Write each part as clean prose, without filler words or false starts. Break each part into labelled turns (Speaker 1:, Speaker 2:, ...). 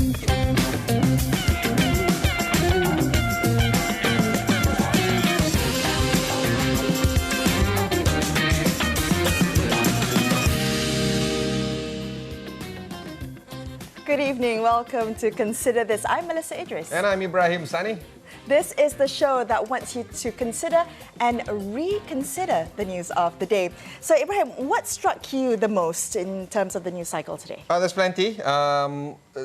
Speaker 1: Good evening, welcome to Consider This. I'm Melissa Idris.
Speaker 2: And I'm Ibrahim Sani.
Speaker 1: This is the show that wants you to consider and reconsider the news of the day. So Ibrahim, what struck you the most in terms of the news cycle today?
Speaker 2: There's plenty.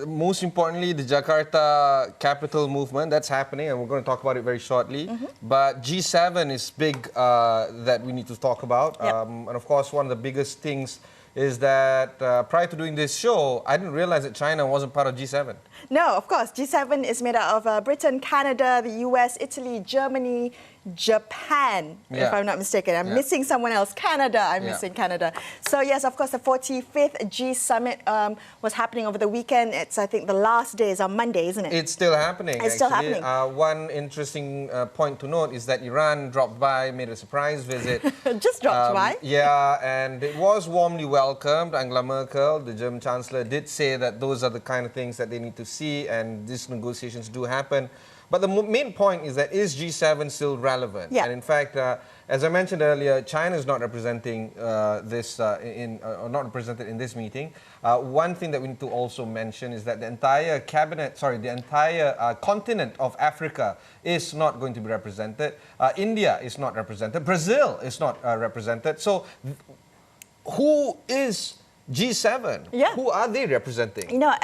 Speaker 2: Most importantly, the Jakarta capital movement, that's happening, and we're going to talk about it very shortly. But G7 is big that we need to talk about.
Speaker 1: Yep.
Speaker 2: And of course, one of the biggest things is that prior to doing this show, I didn't realize that China wasn't part of G7.
Speaker 1: No, of course. G7 is made out of Britain, Canada, the US, Italy, Germany, Japan, if I'm not mistaken. I'm missing someone else. Canada, I'm missing Canada. So yes, of course, the 45th G Summit was happening over the weekend. It's, I think, the last day is on Monday, isn't it?
Speaker 2: It's still happening,
Speaker 1: It's still happening.
Speaker 2: One interesting point to note is that Iran dropped by, made a surprise visit.
Speaker 1: Just dropped by?
Speaker 2: Yeah, and it was warmly welcomed. Angela Merkel, the German Chancellor, did say that those are the kind of things that they need to see, and these negotiations do happen. But the main point is that is G7 still relevant?
Speaker 1: Yeah.
Speaker 2: And in fact, as I mentioned earlier, China is not representing or not represented in this meeting. One thing that we need to also mention is that the entire continent of Africa is not going to be represented. India is not represented. Brazil is not represented. So, who is G7?
Speaker 1: Yeah.
Speaker 2: Who are they representing?
Speaker 1: You know,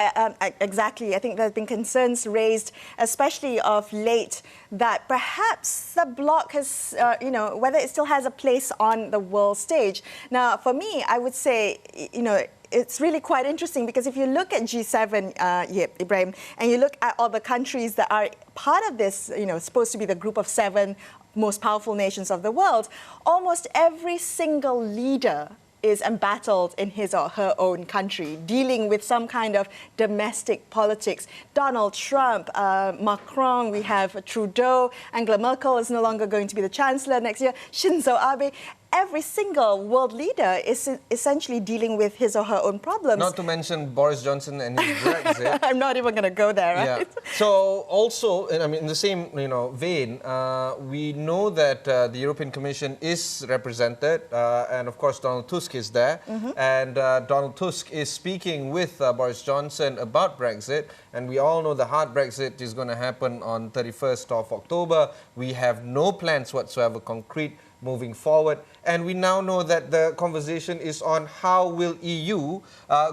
Speaker 1: exactly. I think there have been concerns raised, especially of late, that perhaps the bloc has, whether it still has a place on the world stage. Now, for me, I would say, it's really quite interesting because if you look at G7, Ibrahim, and you look at all the countries that are part of this, supposed to be the group of 7 most powerful nations of the world, almost every single leader is embattled in his or her own country, dealing with some kind of domestic politics. Donald Trump, Macron, we have Trudeau, Angela Merkel is no longer going to be the Chancellor next year, Shinzo Abe. Every single world leader is essentially dealing with his or her own problems.
Speaker 2: Not to mention Boris Johnson and his Brexit.
Speaker 1: I'm not even going to go there, right?
Speaker 2: Yeah. So also, in the same vein, we know that the European Commission is represented, and of course Donald Tusk is there, and Donald Tusk is speaking with Boris Johnson about Brexit, and we all know the hard Brexit is going to happen on 31st of October. We have no plans whatsoever concrete moving forward, and we now know that the conversation is on how will EU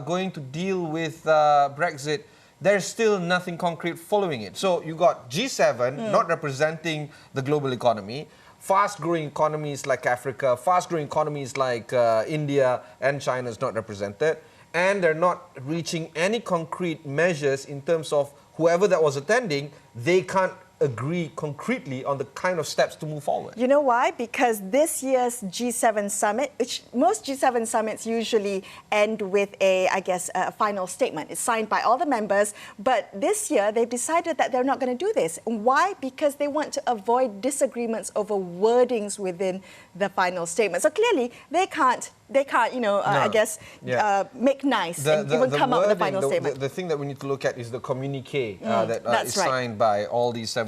Speaker 2: going to deal with Brexit. There's still nothing concrete following it. So you got G7 not representing the global economy, fast-growing economies like Africa, fast-growing economies like India and China is not represented, and they're not reaching any concrete measures in terms of whoever that was attending, they can't agree concretely on the kind of steps to move forward.
Speaker 1: You know why? Because this year's G7 summit, which most G7 summits usually end with a final statement. It's signed by all the members, but this year they've decided that they're not going to do this. Why? Because they want to avoid disagreements over wordings within the final statement. So clearly they can't make nice and even come up with a final statement.
Speaker 2: The thing that we need to look at is the communique that is signed by all these 7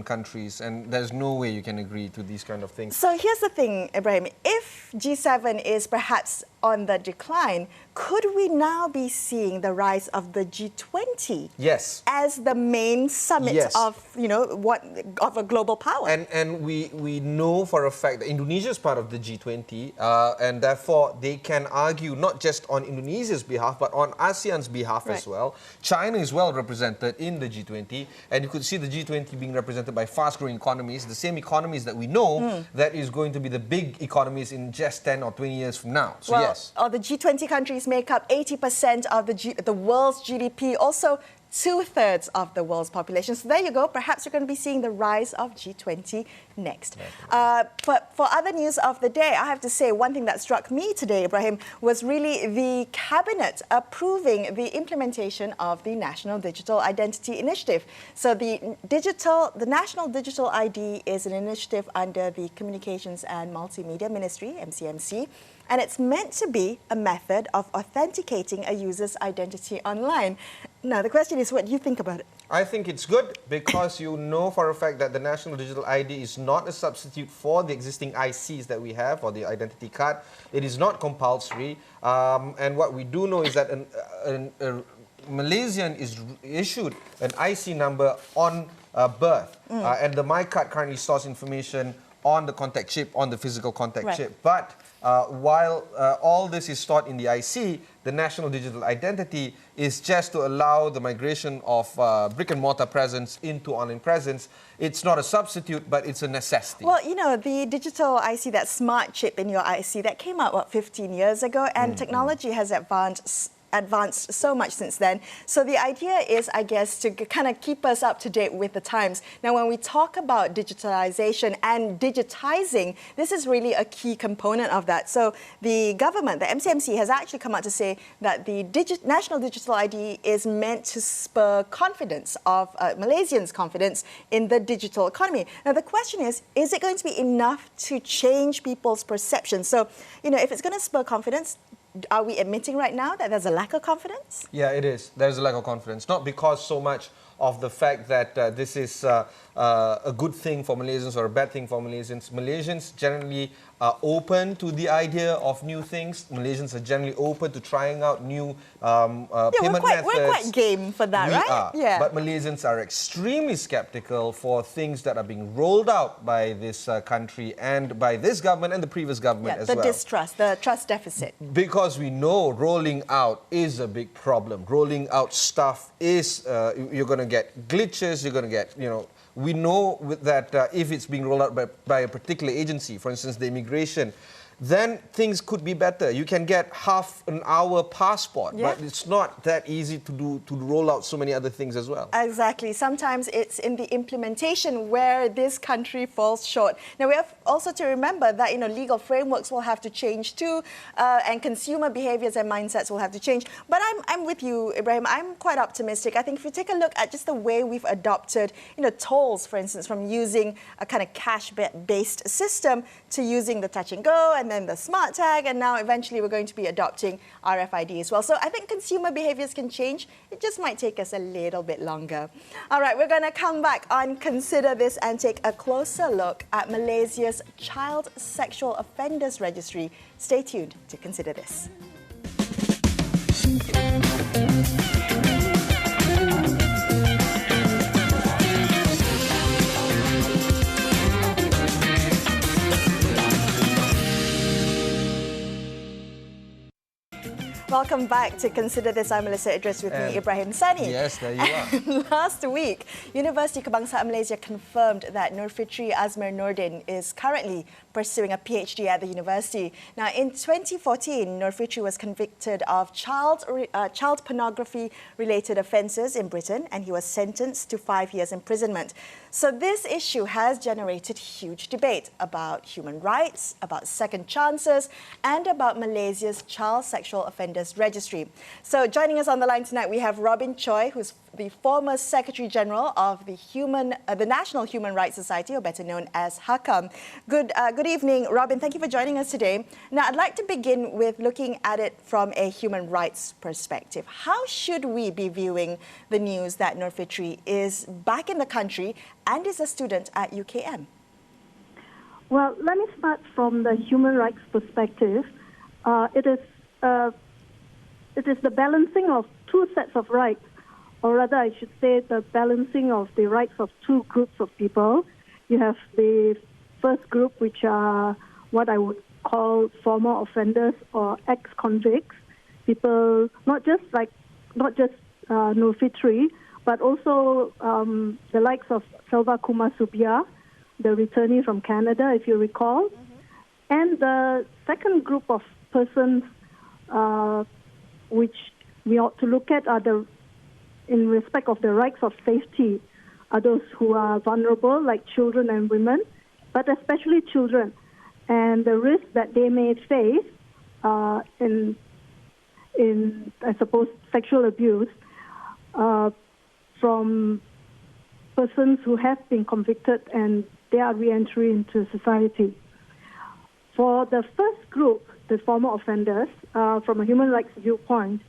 Speaker 2: countries, and there's no way you can agree to these kind of things.
Speaker 1: So here's the thing, Ibrahim. If G7 is perhaps on the decline, could we now be seeing the rise of the G20 as the main summit of a global power?
Speaker 2: And we know for a fact that Indonesia is part of the G20, and therefore they can argue not just on Indonesia's behalf but on ASEAN's behalf as well. China is well represented in the G20, and you could see the G20 being represented by fast-growing economies, the same economies that we know that is going to be the big economies in just 10 or 20 years from now. So
Speaker 1: the G20 countries make up 80% of the world's GDP, also 2/3 of the world's population. So there you go. Perhaps you're going to be seeing the rise of G20 next. But for other news of the day, I have to say one thing that struck me today, Ibrahim, was really the Cabinet approving the implementation of the National Digital Identity Initiative. So the National Digital ID is an initiative under the Communications and Multimedia Ministry, MCMC. and it's meant to be a method of authenticating a user's identity online. Now, the question is, what do you think about it?
Speaker 2: I think it's good because you know for a fact that the National Digital ID is not a substitute for the existing ICs that we have or the identity card. It is not compulsory. And what we do know is that a Malaysian is issued an IC number on birth. And the My Card currently stores information on the contact chip, on the physical contact chip. But while all this is stored in the IC, the National Digital Identity is just to allow the migration of brick and mortar presence into online presence. It's not a substitute, but it's a necessity.
Speaker 1: Well, you know, the digital IC, that smart chip in your IC, that came out, what, 15 years ago, and technology has advanced so much since then. So the idea is, I guess, to kind of keep us up to date with the times. Now, when we talk about digitalization and digitizing, this is really a key component of that. So the government, the MCMC, has actually come out to say that the National Digital ID is meant to spur confidence of Malaysians' confidence in the digital economy. Now, the question is it going to be enough to change people's perceptions? So, you know, if it's going to spur confidence, are we admitting right now that there's a lack of confidence?
Speaker 2: Yeah, it is. There's a lack of confidence. Not because so much of the fact that this is a good thing for Malaysians or a bad thing for Malaysians. Malaysians generally are open to the idea of new things. Malaysians are generally open to trying out new payment methods.
Speaker 1: We're quite game for that, right?
Speaker 2: We are.
Speaker 1: Yeah.
Speaker 2: But Malaysians are extremely skeptical for things that are being rolled out by this country and by this government and the previous government as well.
Speaker 1: The distrust, the trust deficit.
Speaker 2: Because we know rolling out is a big problem. Rolling out stuff is, you're going to get glitches, you're going to get, you know, we know that if it's being rolled out by a particular agency, for instance, the immigration, then things could be better. You can get half an hour passport, but it's not that easy to roll out so many other things as well.
Speaker 1: Exactly. Sometimes it's in the implementation where this country falls short. Now, we have also to remember that, you know, legal frameworks will have to change too, and consumer behaviors and mindsets will have to change. But I'm with you, Ibrahim. I'm quite optimistic. I think if you take a look at just the way we've adopted, you know, tolls, for instance, from using a kind of cash-based system to using the touch and go, and then the smart tag, and now eventually we're going to be adopting RFID as well. So I think consumer behaviors can change. It just might take us a little bit longer. All right, we're going to come back on Consider This and take a closer look at Malaysia's Child Sexual Offenders Registry. Stay tuned to Consider This. Welcome back to Consider This. I'm Melisa Idris with me, Ibrahim Sani.
Speaker 2: Yes, there you are.
Speaker 1: Last week, University Kebangsaan Malaysia confirmed that Nur Fitri Azmir Nordin is currently pursuing a PhD at the university. Now, in 2014, Nur Fitri was convicted of child pornography-related offences in Britain, and he was sentenced to 5 years imprisonment. So this issue has generated huge debate about human rights, about second chances, and about Malaysia's Child Sexual Offenders Registry. So joining us on the line tonight, we have Robin Choi, who's the former Secretary General of the National Human Rights Society, or better known as HAKAM. Good evening, Robin. Thank you for joining us today. Now, I'd like to begin with looking at it from a human rights perspective. How should we be viewing the news that Nur Fitri is back in the country and is a student at UKM?
Speaker 3: Well, let me start from the human rights perspective. It is the balancing of two sets of rights, or rather I should say the balancing of the rights of two groups of people. You have the first group, which are what I would call former offenders or ex-convicts, people not just Nur Fitri, but also the likes of Selva Kumar Subia, the returnee from Canada, if you recall. And the second group of persons which we ought to look at are in respect of the rights of safety, are those who are vulnerable, like children and women, but especially children, and the risk that they may face in I suppose, sexual abuse from persons who have been convicted and they are re-entry into society. For the first group, the former offenders, from a human rights viewpoint,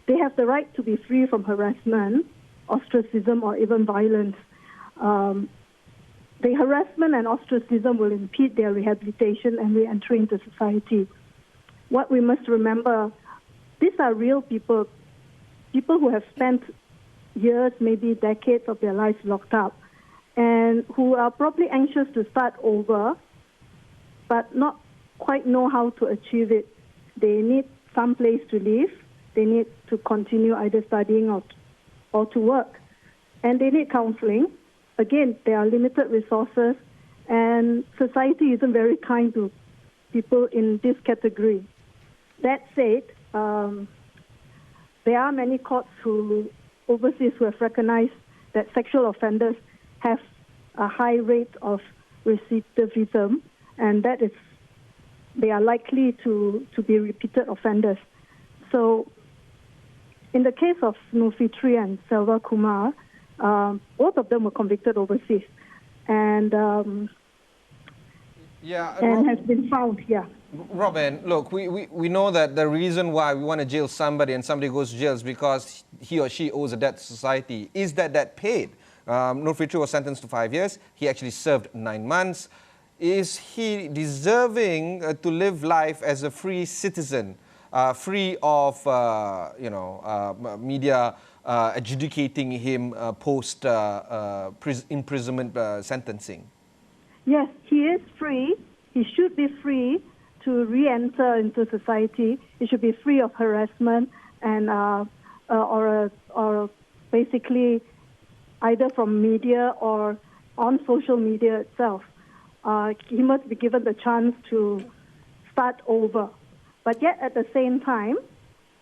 Speaker 3: they have the right to be free from harassment, ostracism, or even violence. The harassment and ostracism will impede their rehabilitation and re-entry into society. What we must remember, these are real people, people who have spent years, maybe decades of their lives locked up, and who are probably anxious to start over, but not quite know how to achieve it. They need some place to live. They need to continue either studying or to work. And they need counseling. Again, there are limited resources, and society isn't very kind to people in this category. That said, there are many courts overseas who have recognized that sexual offenders have a high rate of recidivism, and that is, they are likely to be repeated offenders. So, in the case of Nufitri and Selva Kumar, both of them were convicted overseas, and has been found here.
Speaker 2: Robin, look, we know that the reason why we want to jail somebody and somebody goes to jail is because he or she owes a debt to society. Is that debt paid? Nufitri was sentenced to 5 years. He actually served 9 months. Is he deserving to live life as a free citizen, free of media adjudicating him post imprisonment sentencing?
Speaker 3: Yes, he is free. He should be free to re-enter into society. He should be free of harassment and or basically either from media or on social media itself. He must be given the chance to start over. But yet at the same time,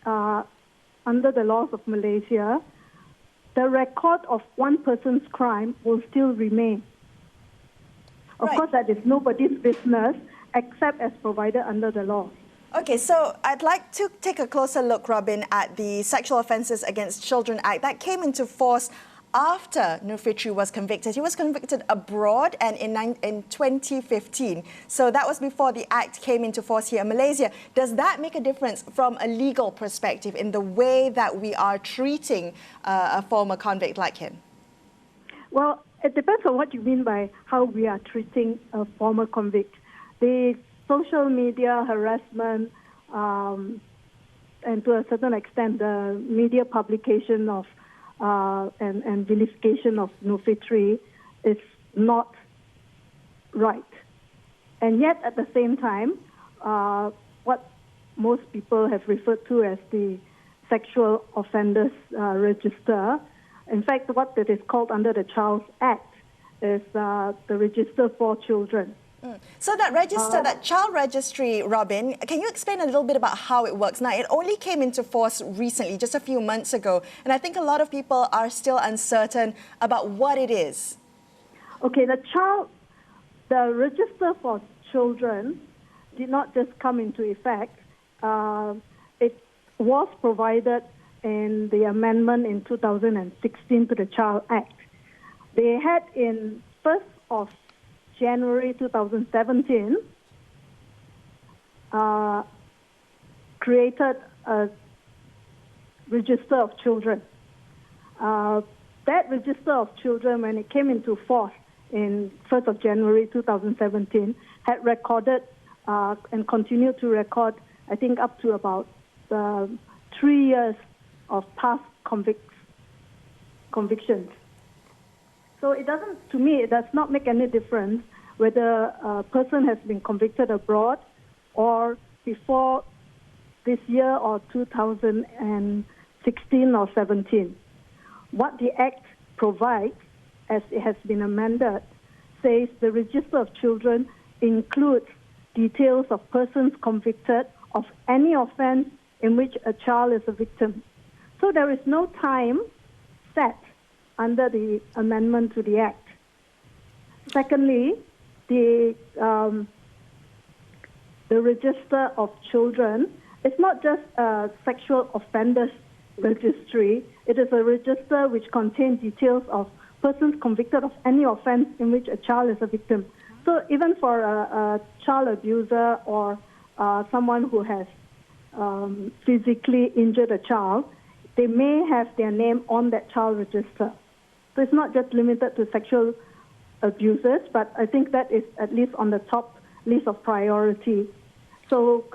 Speaker 3: under the laws of Malaysia, the record of one person's crime will still remain. Of course, that is nobody's business except as provided under the law.
Speaker 1: Okay, so I'd like to take a closer look, Robin, at the Sexual Offences Against Children Act that came into force after Nufitri was convicted. He was convicted abroad and in 2015. So that was before the act came into force here in Malaysia. Does that make a difference from a legal perspective in the way that we are treating a former convict like him?
Speaker 3: Well, it depends on what you mean by how we are treating a former convict. The social media harassment and to a certain extent the media publication of and vilification of Nufitri is not right. And yet, at the same time, what most people have referred to as the Sexual Offenders Register, in fact, what it is called under the Child's Act is the Register for Children.
Speaker 1: So that register, that child registry, Robin, can you explain a little bit about how it works? Now, it only came into force recently, just a few months ago, and I think a lot of people are still uncertain about what it is.
Speaker 3: Okay, the Register for Children did not just come into effect. It was provided in the amendment in 2016 to the Child Act. They had in 1st of January 2017, created a register of children. That register of children, when it came into force in 1st of January 2017, had recorded and continued to record, I think, up to about 3 years of past convictions. So it doesn't, to me, it does not make any difference whether a person has been convicted abroad or before this year or 2016 or 17. What the Act provides, as it has been amended, says the Register of Children includes details of persons convicted of any offense in which a child is a victim. So there is no time set under the amendment to the Act. Secondly, the Register of Children is not just a sexual offenders registry. It is a register which contains details of persons convicted of any offense in which a child is a victim. So even for a child abuser or someone who has physically injured a child, they may have their name on that child register. So it's not just limited to sexual abuses, but I think that is at least on the top list of priority. So,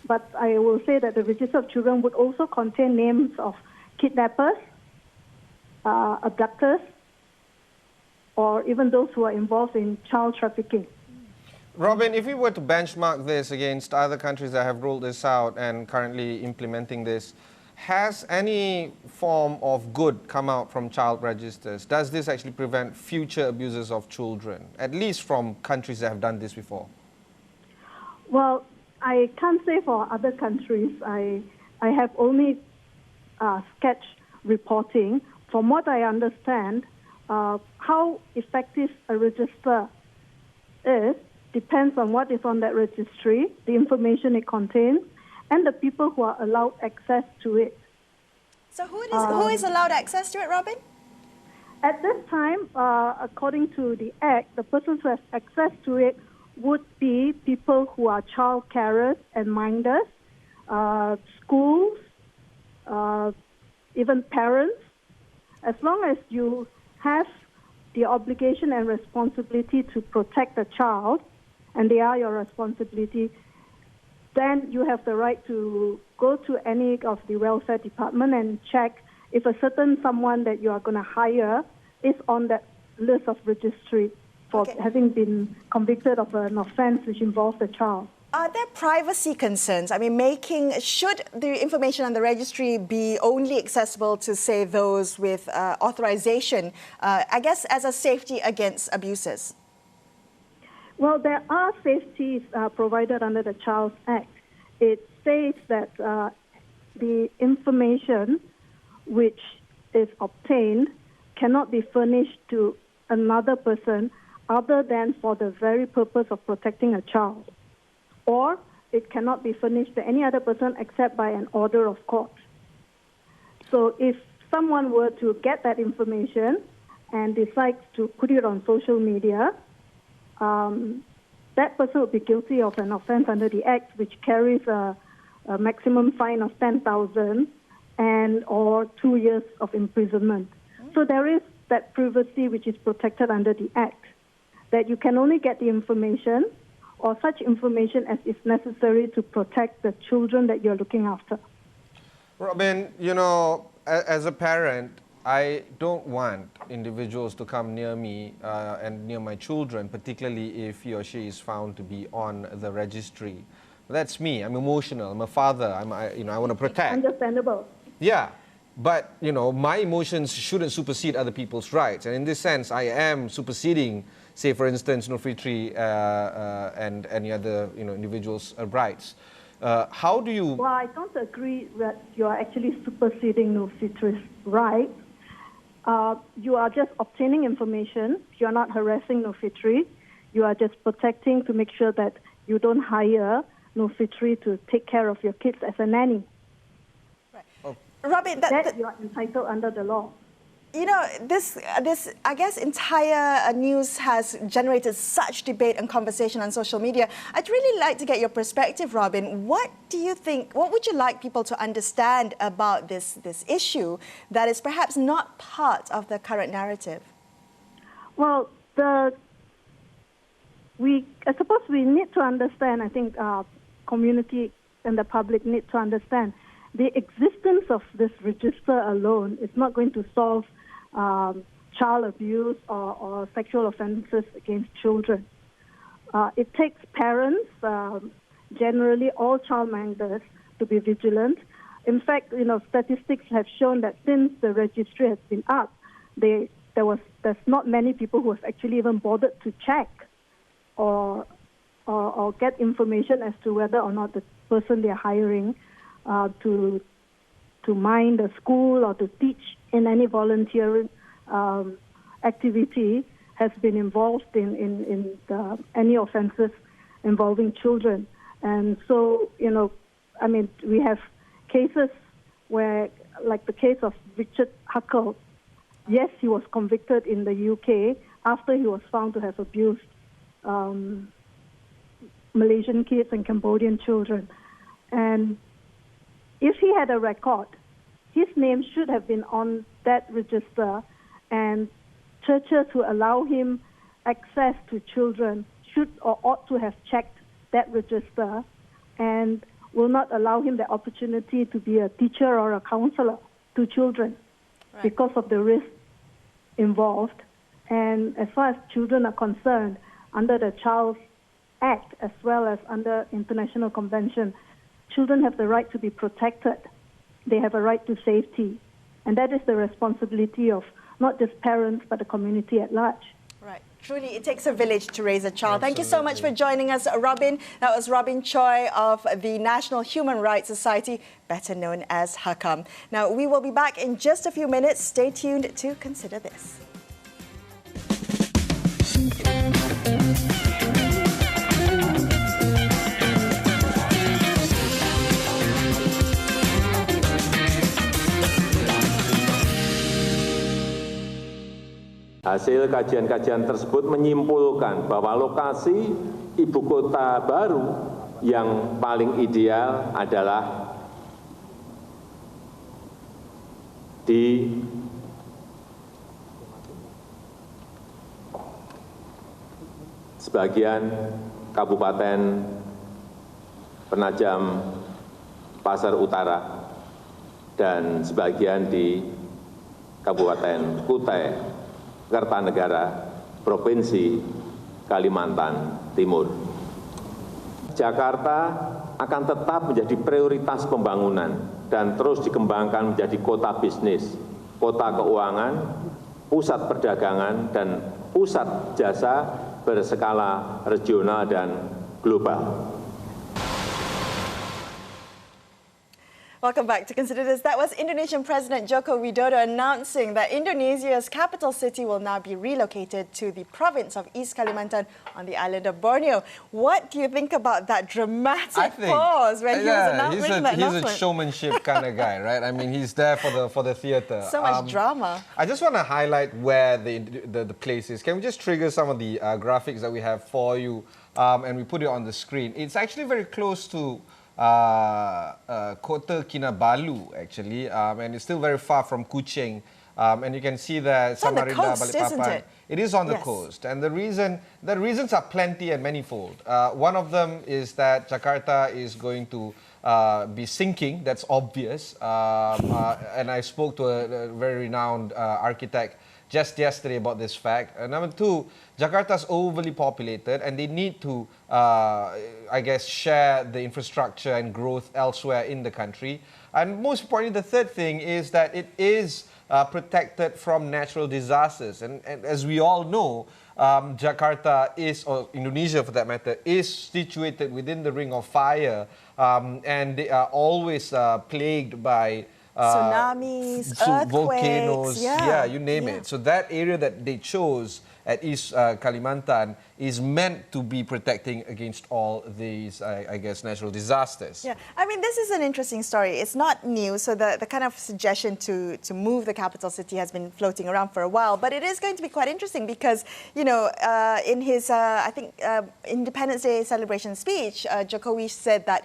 Speaker 3: but I will say that the register of children would also contain names of kidnappers, abductors, or even those who are involved in child trafficking.
Speaker 2: Robin, if we were to benchmark this against other countries that have rolled this out and currently implementing this, has any form of good come out from child registers? Does this actually prevent future abuses of children, at least from countries that have done this before?
Speaker 3: Well, I can't say for other countries. I have only sketch reporting. From what I understand, how effective a register is depends on what is on that registry, the information it contains, and the people who are allowed access to it.
Speaker 1: So who is allowed access to it, Robin?
Speaker 3: At this time, according to the Act, the persons who have access to it would be people who are child carers and minders, schools, even parents. As long as you have the obligation and responsibility to protect the child, and they are your responsibility, then you have the right to go to any of the welfare department and check if a certain someone that you are going to hire is on that list of registry for having been convicted of an offense which involves a child.
Speaker 1: Are there privacy concerns? I mean, should the information on the registry be only accessible to, say, those with authorization, I guess, as a safety against abuses?
Speaker 3: Well, there are safeties provided under the Child Act. It says that the information which is obtained cannot be furnished to another person other than for the very purpose of protecting a child. Or it cannot be furnished to any other person except by an order of court. So if someone were to get that information and decides to put it on social media, that person would be guilty of an offense under the Act, which carries a maximum fine of 10,000 and or 2 years of imprisonment. So there is that privacy which is protected under the Act, that you can only get the information or such information as is necessary to protect the children that you're looking after.
Speaker 2: Robin, you know, as a parent, I don't want individuals to come near me and near my children, particularly if he or she is found to be on the registry. That's me. I'm emotional. I'm a father. I want to protect.
Speaker 3: Understandable.
Speaker 2: Yeah, but you know, my emotions shouldn't supersede other people's rights, and in this sense, I am superseding, say, for instance, Fitri and any other individuals' rights. How do you?
Speaker 3: Well, I don't agree that you are actually superseding Fitri's rights. You are just obtaining information. You are not harassing Fitri. You are just protecting to make sure that you don't hire Fitri to take care of your kids as a nanny.
Speaker 1: Right. Oh. Robin,
Speaker 3: that you are entitled under the law.
Speaker 1: You know, this I guess entire news has generated such debate and conversation on social media. I'd really like to get your perspective, Robin. What do you think, what would you like people to understand about this issue that is perhaps not part of the current narrative?
Speaker 3: Well, I suppose we need to understand, I think community and the public need to understand the existence of this register alone is not going to solve child abuse or sexual offences against children. It takes parents, generally all childminders, to be vigilant. In fact, statistics have shown that since the registry has been up, there's not many people who have actually even bothered to check or get information as to whether or not the person they're hiring to mind a school or to teach in any volunteering activity has been involved in any offences involving children. And so, we have cases where, like the case of Richard Huckle, yes, he was convicted in the UK after he was found to have abused Malaysian kids and Cambodian children. And if he had a record, his name should have been on that register, and churches who allow him access to children should or ought to have checked that register and will not allow him the opportunity to be a teacher or a counselor to children because of the risk involved. And as far as children are concerned, under the Child Act as well as under International Convention, children have the right to be protected. They have a right to safety. And that is the responsibility of not just parents, but the community at large.
Speaker 1: Right. Truly, it takes a village to raise a child. Absolutely. Thank you so much for joining us, Robin. That was Robin Choi of the National Human Rights Society, better known as HAKAM. Now, we will be back in just a few minutes. Stay tuned to Consider This.
Speaker 4: Hasil kajian-kajian tersebut menyimpulkan bahwa lokasi ibu kota baru yang paling ideal adalah di sebagian Kabupaten Penajam Pasar Utara dan sebagian di Kabupaten Kutai Kertanegara, Provinsi Kalimantan Timur. Jakarta akan tetap menjadi prioritas pembangunan dan terus dikembangkan menjadi kota bisnis, kota keuangan, pusat perdagangan, dan pusat jasa berskala regional dan global.
Speaker 1: Welcome back to Consider This. That was Indonesian President Joko Widodo announcing that Indonesia's capital city will now be relocated to the province of East Kalimantan on the island of Borneo. What do you think about that dramatic pause when he was announcing that announcement?
Speaker 2: He's a showmanship kind of guy, right? I mean, he's there for the theatre.
Speaker 1: So much drama.
Speaker 2: I just want to highlight where the place is. Can we just trigger some of the graphics that we have for you, and we put it on the screen? It's actually very close to Kota Kinabalu, actually, and it's still very far from Kuching. And you can see that Samarinda,
Speaker 1: coast,
Speaker 2: Balikpapan.
Speaker 1: isn't it?
Speaker 2: It is on the coast, and the reasons are plenty and manifold. One of them is that Jakarta is going to be sinking. That's obvious. And I spoke to a very renowned architect just yesterday about this fact. Number two, Jakarta's overly populated and they need to, I guess, share the infrastructure and growth elsewhere in the country. And most importantly, the third thing is that it is protected from natural disasters. And as we all know, Jakarta is, or Indonesia for that matter, is situated within the Ring of Fire, and they are always plagued by
Speaker 1: tsunamis, earthquakes,
Speaker 2: volcanoes, you name it. So that area that they chose at East Kalimantan is meant to be protecting against all these, I guess, natural disasters.
Speaker 1: Yeah, I mean, this is an interesting story. It's not new, so the kind of suggestion to move the capital city has been floating around for a while, but it is going to be quite interesting because, you know, in his, I think, Independence Day celebration speech, Jokowi said that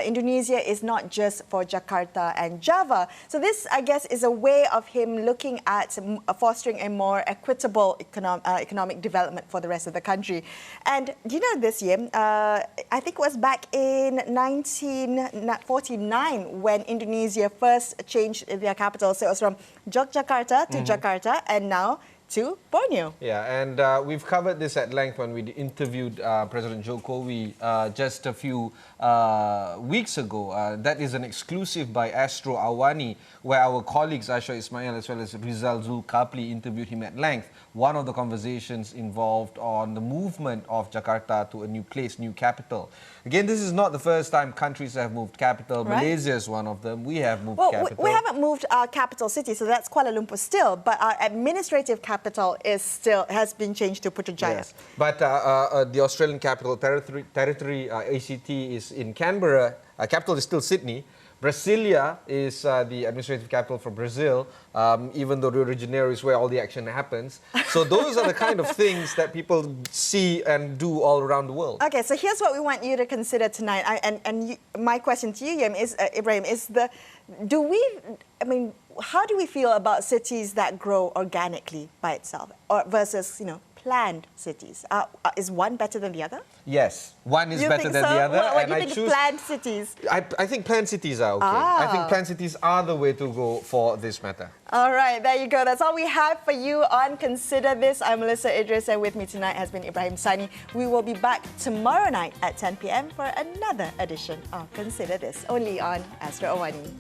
Speaker 1: Indonesia is not just for Jakarta and Java. So this, I guess, is a way of him looking at fostering a more equitable economic development for the rest of the country. And you know, this year, I think it was back in 1949 when Indonesia first changed their capital. So it was from Yogyakarta to Jakarta, and now to Borneo.
Speaker 2: Yeah, and we've covered this at length when we interviewed President Jokowi just a few weeks ago. That is an exclusive by Astro AWANI, where our colleagues Aisha Ismail as well as Rizal Zulkapli interviewed him at length. One of the conversations involved on the movement of Jakarta to a new place, new capital. Again, this is not the first time countries have moved capital. Right. Malaysia is one of them. We have moved capital.
Speaker 1: We haven't moved our capital city, so that's Kuala Lumpur still, but our administrative capital has been changed to Putrajaya.
Speaker 2: Yes. But the Australian Capital Territory, ACT, is in Canberra. Capital is still Sydney, Brasilia is the administrative capital for Brazil, even though Rio de Janeiro is where all the action happens. So those are the kind of things that people see and do all around the world.
Speaker 1: Okay, so here's what we want you to consider tonight. My question to you, Ibrahim, is how do we feel about cities that grow organically by itself versus, planned cities? Is one better than the other?
Speaker 2: Yes, one is better than the other.
Speaker 1: What do you think of planned cities?
Speaker 2: I think planned cities are okay. I think planned cities are the way to go for this matter.
Speaker 1: All right, there you go. That's all we have for you on Consider This. I'm Melissa Idris, and with me tonight has been Ibrahim Sani. We will be back tomorrow night at 10 p.m. for another edition of Consider This, only on Astro AWANI.